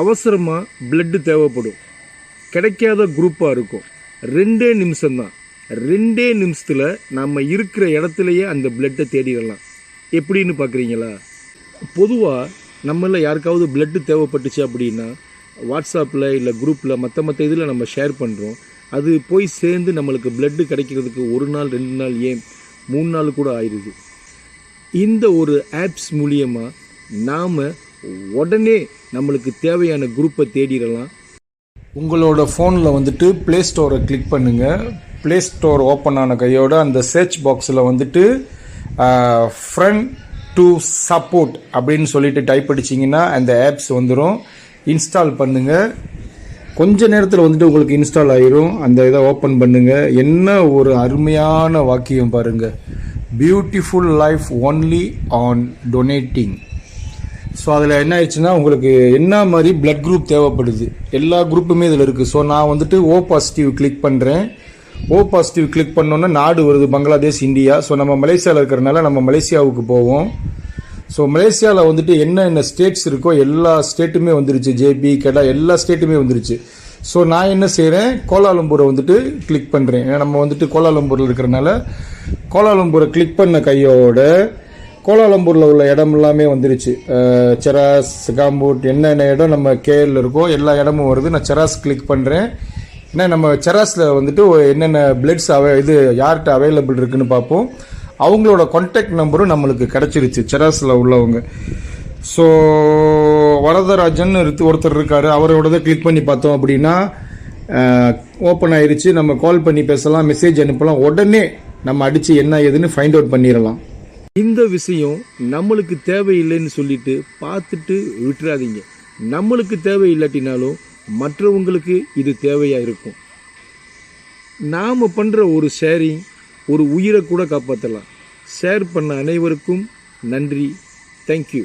அவசரமாக பிளட்டு தேவைப்படும், கிடைக்காத குரூப்பாக இருக்கும். 2 நிமிஷம்தான். 2 நிமிஷத்தில் நம்ம இருக்கிற இடத்துலையே அந்த பிளட்டை தேடிடலாம். எப்படின்னு பார்க்குறீங்களா? பொதுவாக நம்மள யாருக்காவது பிளட்டு தேவைப்பட்டுச்சு அப்படின்னா வாட்ஸ்அப்பில் இல்லை குரூப்பில் மற்ற இதில் நம்ம ஷேர் பண்ணுறோம். அது போய் சேர்ந்து நம்மளுக்கு பிளட்டு கிடைக்கிறதுக்கு 1 நாள் 2 நாள் ஏன் 3 நாள் கூட ஆயிடுது. இந்த ஒரு ஆப்ஸ் மூலியமாக நாம் உடனே நம்மளுக்கு தேவையான குரூப்பை தேடிடலாம். உங்களோட ஃபோனில் வந்துட்டு ப்ளே ஸ்டோரை கிளிக் பண்ணுங்கள். ப்ளே ஸ்டோர் ஓப்பன் ஆன கையோட அந்த சர்ச் பாக்ஸில் வந்துட்டு ஃப்ரெண்ட் டு சப்போர்ட் அப்படின்னு சொல்லிட்டு டைப் அடிச்சிங்கன்னா அந்த ஆப்ஸ் வந்துடும். இன்ஸ்டால் பண்ணுங்கள். கொஞ்ச நேரத்தில் வந்துட்டு உங்களுக்கு இன்ஸ்டால் ஆயிரும். அந்த இதை ஓப்பன் பண்ணுங்கள். என்ன ஒரு அருமையான வாக்கியம் பாருங்கள், beautiful life only on donating. So அதில் என்ன ஆயிடுச்சுன்னா உங்களுக்கு என்ன மாதிரி பிளட் குரூப் தேவைப்படுது எல்லா குரூப்புமே இதில் இருக்குது. ஸோ நான் வந்துட்டு ஓ பாசிட்டிவ் கிளிக் பண்ணுறேன். ஓ பாசிட்டிவ் கிளிக் பண்ணோன்னா நாடு வருது, பங்களாதேஷ், இந்தியா. ஸோ நம்ம மலேசியாவில் இருக்கிறனால நம்ம மலேசியாவுக்கு போவோம். ஸோ மலேசியாவில் வந்துட்டு என்ன ஸ்டேட்ஸ் இருக்கோ எல்லா ஸ்டேட்டுமே வந்துருச்சு. ஜேபி, கெடா எல்லா ஸ்டேட்டுமே வந்துருச்சு. ஸோ நான் என்ன செய்கிறேன், கோலாலம்பூரை வந்துட்டு கிளிக் பண்ணுறேன். ஏன்னா நம்ம வந்துட்டு கோலாலம்பூரில் இருக்கிறனால கோலாலம்பூரை கிளிக் பண்ண கையோட கோலாலம்பூரில் உள்ள இடம் எல்லாமே வந்துருச்சு. செராஸ், காம்பூட், என்னென்ன இடம் நம்ம கேஎல் இருக்கோ எல்லா இடமும் வருது. நான் செராஸ் கிளிக் பண்ணுறேன். ஏன்னா நம்ம செராஸில் வந்துட்டு என்னென்ன பிளட்ஸ் யார்கிட்ட அவைலபிள் இருக்குன்னு பார்ப்போம். அவங்களோட கான்டாக்ட் நம்பரும் நம்மளுக்கு கிடச்சிருச்சு செராஸில் உள்ளவங்க. ஸோ வரதராஜன் ஒருத்தர் இருக்கார், அவரோடதை கிளிக் பண்ணி பார்த்தோம் அப்படின்னா ஓப்பன் ஆயிடுச்சு. நம்ம கால் பண்ணி பேசலாம், மெசேஜ் அனுப்பலாம். உடனே நம்ம அடித்து என்ன ஏதுன்னு ஃபைண்ட் அவுட் பண்ணிடலாம். இந்த விஷயம் நம்மளுக்கு தேவையில்லைன்னு சொல்லிட்டு பார்த்துட்டு விட்டுறாதீங்க. நம்மளுக்கு தேவையில்லாட்டினாலும் மற்றவங்களுக்கு இது தேவையாக இருக்கும். நாம் பண்ணுற ஒரு ஷேரிங் ஒரு உயிரை கூட காப்பாற்றலாம். ஷேர் பண்ண அனைவருக்கும் நன்றி. தேங்க்யூ.